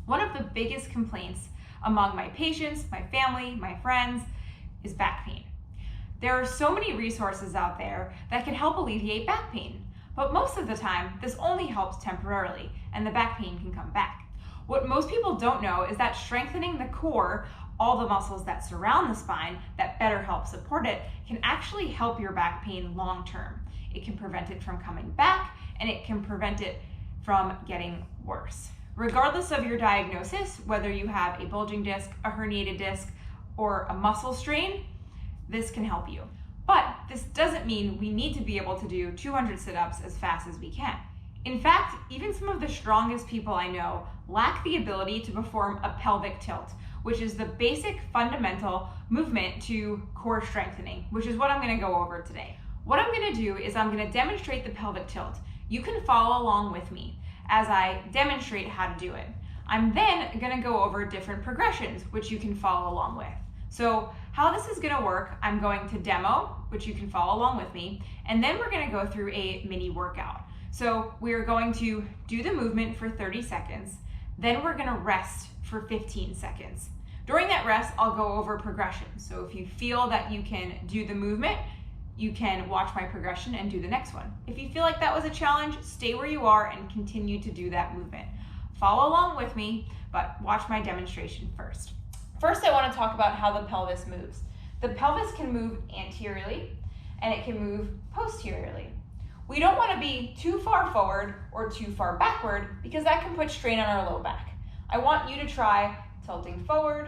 One of the biggest complaints among my patients, my family, my friends is back pain. There are so many resources out there that can help alleviate back pain, but most of the time this only helps temporarily and the back pain can come back. What most people don't know is that strengthening the core, all the muscles that surround the spine that better help support it, can actually help your back pain long term. It can prevent it from coming back and it can prevent it from getting worse. Regardless of your diagnosis, whether you have a bulging disc, a herniated disc, or a muscle strain, this can help you. But this doesn't mean we need to be able to do 200 sit-ups as fast as we can. In fact, even some of the strongest people I know lack the ability to perform a pelvic tilt, which is the basic fundamental movement to core strengthening, which is what I'm going to go over today. What I'm going to do is I'm going to demonstrate the pelvic tilt. You can follow along with me as I demonstrate how to do it. I'm then going to go over different progressions, which you can follow along with. So how this is going to work, I'm going to demo, which you can follow along with me, and then we're going to go through a mini workout. So we're going to do the movement for 30 seconds, then we're going to rest for 15 seconds. During that rest, I'll go over progression. So if you feel that you can do the movement, you can watch my progression and do the next one. If you feel like that was a challenge, stay where you are and continue to do that movement. Follow along with me, but watch my demonstration first. First, I want to talk about how the pelvis moves. The pelvis can move anteriorly and it can move posteriorly. We don't want to be too far forward or too far backward because that can put strain on our low back. I want you to try tilting forward,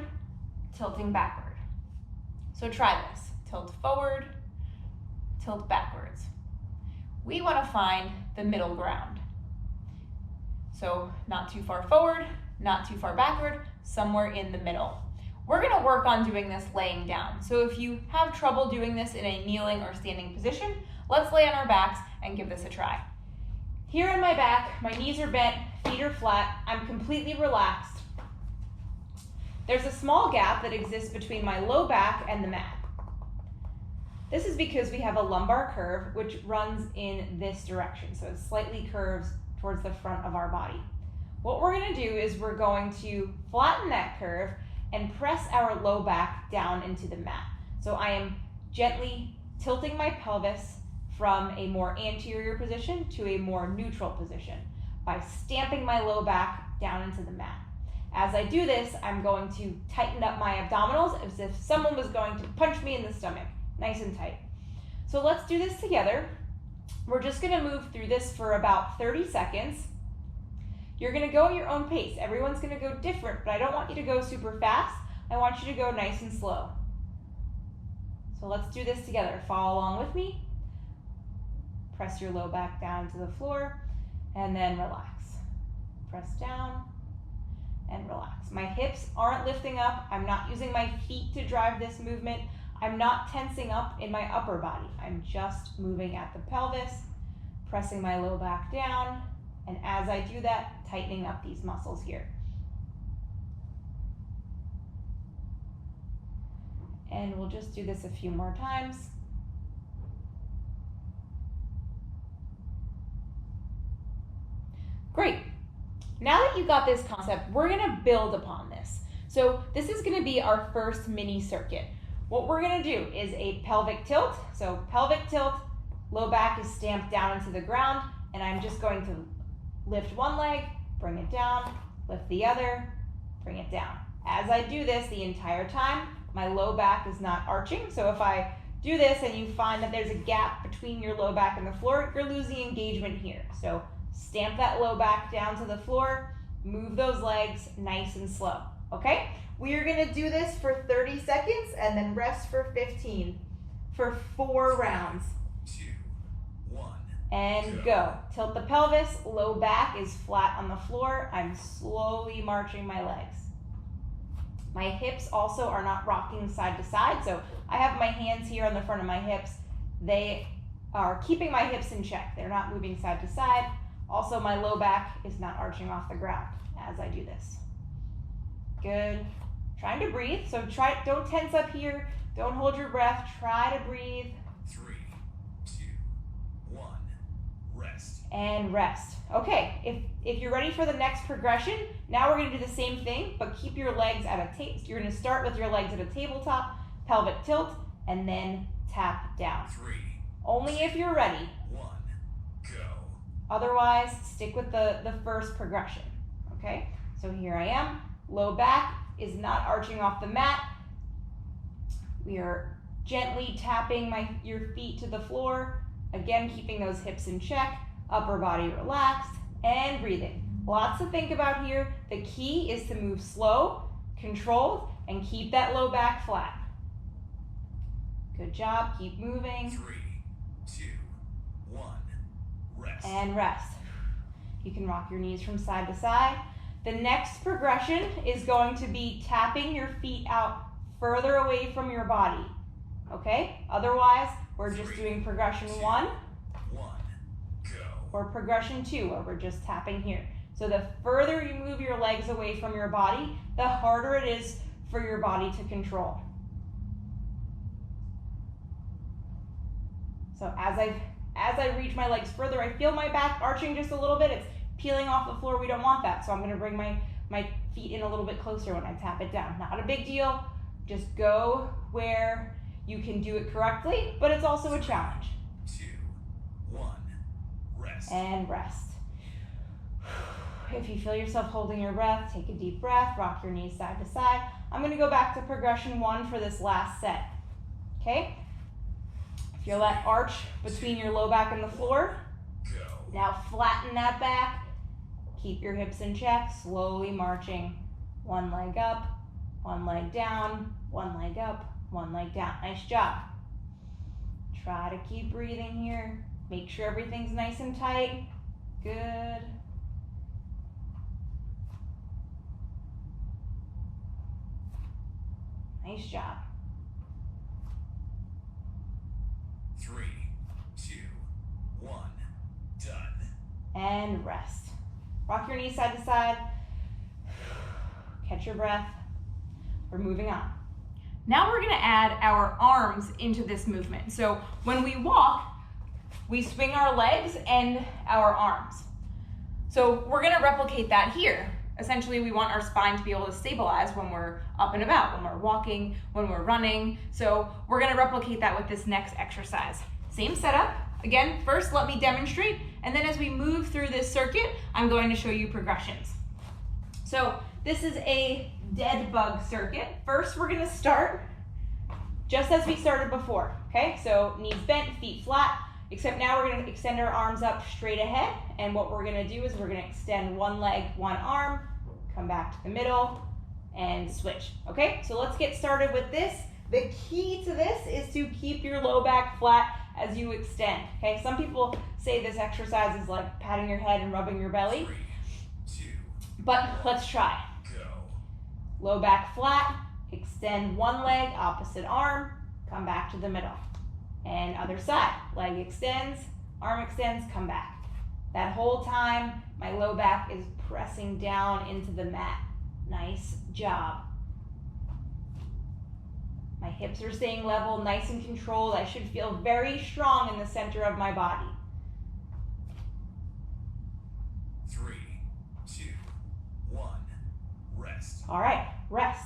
tilting backward. So try this. Tilt forward, tilt backwards. We want to find the middle ground. So not too far forward, not too far backward, somewhere in the middle. We're going to work on doing this laying down. So if you have trouble doing this in a kneeling or standing position, let's lay on our backs and give this a try. Here in my back, my knees are bent, feet are flat, I'm completely relaxed. There's a small gap that exists between my low back and the mat. This is because we have a lumbar curve which runs in this direction, so it slightly curves towards the front of our body. What we're going to do is we're going to flatten that curve and press our low back down into the mat. So I am gently tilting my pelvis from a more anterior position to a more neutral position by stamping my low back down into the mat. As I do this, I'm going to tighten up my abdominals as if someone was going to punch me in the stomach, nice and tight. So let's do this together. We're just going to move through this for about 30 seconds. You're going to go at your own pace. Everyone's going to go different, but I don't want you to go super fast. I want you to go nice and slow. So let's do this together. Follow along with me. Press your low back down to the floor and then relax. Press down and relax. My hips aren't lifting up. I'm not using my feet to drive this movement. I'm not tensing up in my upper body. I'm just moving at the pelvis, pressing my low back down, and as I do that, tightening up these muscles here. And we'll just do this a few more times. Great. Now that you got this concept, we're going to build upon this. So this is going to be our first mini circuit. What we're going to do is a pelvic tilt. So pelvic tilt, low back is stamped down into the ground, and I'm just going to lift one leg, bring it down, lift the other, bring it down. As I do this the entire time, my low back is not arching. So if I do this and you find that there's a gap between your low back and the floor, you're losing engagement here. So stamp that low back down to the floor, move those legs nice and slow, okay? We are gonna do this for 30 seconds and then rest for 15 for 4 rounds. 2, 1. And go. Tilt the pelvis, low back is flat on the floor. I'm slowly marching my legs. My hips also are not rocking side to side, so I have my hands here on the front of my hips. They are keeping my hips in check. They're not moving side to side. Also, my low back is not arching off the ground as I do this. Good. Trying to breathe, so don't tense up here. Don't hold your breath. Try to breathe. 3, 2, 1. Rest. and rest. Okay, if you're ready for the next progression, now we're gonna do the same thing, but keep your legs at a table. You're gonna start with your legs at a tabletop, pelvic tilt, and then tap down. 3, Only if you're ready. 1, go. Otherwise, stick with the first progression, okay? So here I am, low back is not arching off the mat. We are gently tapping your feet to the floor. Again, keeping those hips in check, upper body relaxed, and breathing. Lots to think about here. The key is to move slow, controlled, and keep that low back flat. Good job, keep moving. 3, 2, 1, rest. And rest. You can rock your knees from side to side. The next progression is going to be tapping your feet out further away from your body, okay? Otherwise, we're just doing progression 1 go. or progression 2, where we're just tapping here. So the further you move your legs away from your body, the harder it is for your body to control. So as I reach my legs further, I feel my back arching just a little bit. It's peeling off the floor. We don't want that. So I'm going to bring my feet in a little bit closer when I tap it down. Not a big deal. Just go where you can do it correctly, but it's also a challenge. 2, 1, rest. And rest. If you feel yourself holding your breath, take a deep breath, rock your knees side to side. I'm going to go back to progression 1 for this last set. Okay? Feel that arch between your low back and the floor. Go. Now flatten that back. Keep your hips in check, slowly marching. One leg up, one leg down, one leg up, one leg down. Nice job. Try to keep breathing here. Make sure everything's nice and tight. Good. Nice job. 3, 2, 1, done. And rest. Rock your knees side to side. Catch your breath. We're moving on. Now we're going to add our arms into this movement. So when we walk, we swing our legs and our arms. So we're going to replicate that here. Essentially, we want our spine to be able to stabilize when we're up and about, when we're walking, when we're running. So we're going to replicate that with this next exercise. Same setup. Again, first let me demonstrate, and then as we move through this circuit, I'm going to show you progressions. So this is a dead bug circuit. First, we're going to start just as we started before, okay? So knees bent, feet flat, except now we're going to extend our arms up straight ahead, and what we're going to do is we're going to extend one leg, one arm, come back to the middle, and switch, okay? So let's get started with this. The key to this is to keep your low back flat as you extend, okay? Some people say this exercise is like patting your head and rubbing your belly, 3, 2, but let's try. go. Low back flat, extend one leg, opposite arm, come back to the middle. And other side, leg extends, arm extends, come back. That whole time, my low back is pressing down into the mat. Nice job. My hips are staying level, nice and controlled. I should feel very strong in the center of my body. 3, 2, 1, rest. All right, rest.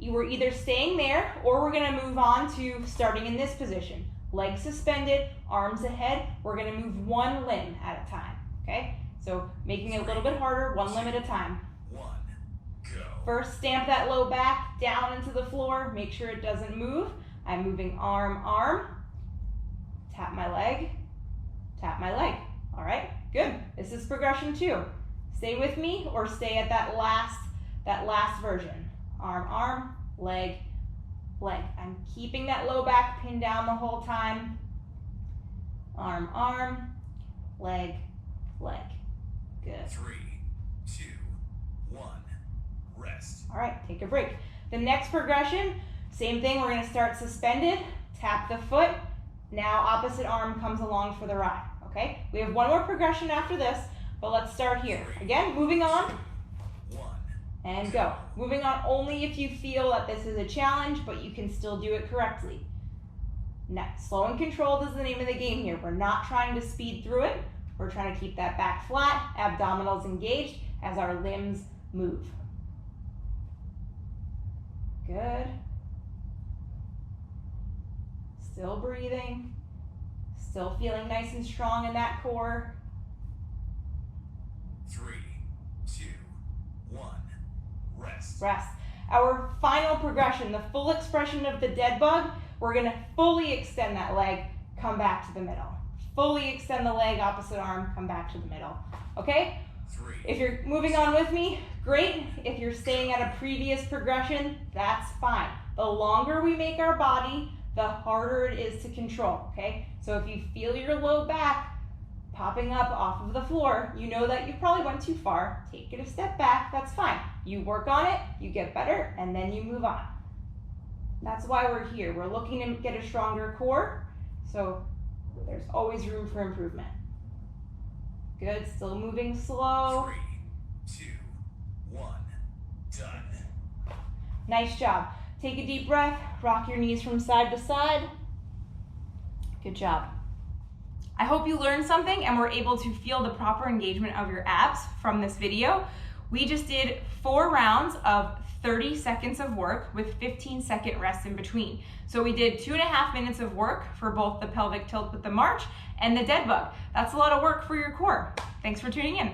We're either staying there or we're gonna move on to starting in this position. Legs suspended, arms ahead. We're gonna move one limb at a time, okay? So making it a little bit harder, one limb at a time. 1, go. First, stamp that low back down into the floor. Make sure it doesn't move. I'm moving arm, arm. Tap my leg, tap my leg. All right, good. This is progression 2. Stay with me or stay at that last version. Arm, arm, leg, leg. I'm keeping that low back pinned down the whole time. Arm, arm, leg, leg. Good. 3, 2, 1, rest. All right, take a break. The next progression, same thing. We're going to start suspended, tap the foot. Now opposite arm comes along for the ride, okay? We have one more progression after this, but let's start here. Again, moving on, 1, and go. Moving on only if you feel that this is a challenge, but you can still do it correctly. Now, slow and controlled is the name of the game here. We're not trying to speed through it. We're We're trying to keep that back flat, abdominals engaged as our limbs move. Good. Still breathing. Still feeling nice and strong in that core. 3, 2, 1. Rest. Rest. Our final progression, the full expression of the dead bug, we're gonna fully extend that leg, come back to the middle. Fully extend the leg, opposite arm, come back to the middle. Okay? 3. If you're moving on with me, great. If you're staying at a previous progression, that's fine. The longer we make our body, the harder it is to control, okay? So if you feel your low back popping up off of the floor, you know that you probably went too far. Take it a step back, that's fine. You work on it, you get better, and then you move on. That's why we're here. We're looking to get a stronger core, so there's always room for improvement. Good, still moving slow. 3, 2, 1. Done. Nice job. Take a deep breath, rock your knees from side to side. Good job. I hope you learned something and were able to feel the proper engagement of your abs from this video. We just did 4 rounds of 30 seconds of work with 15-second rest in between. So we did 2.5 minutes of work for both the pelvic tilt with the march and the dead bug. That's a lot of work for your core. Thanks for tuning in.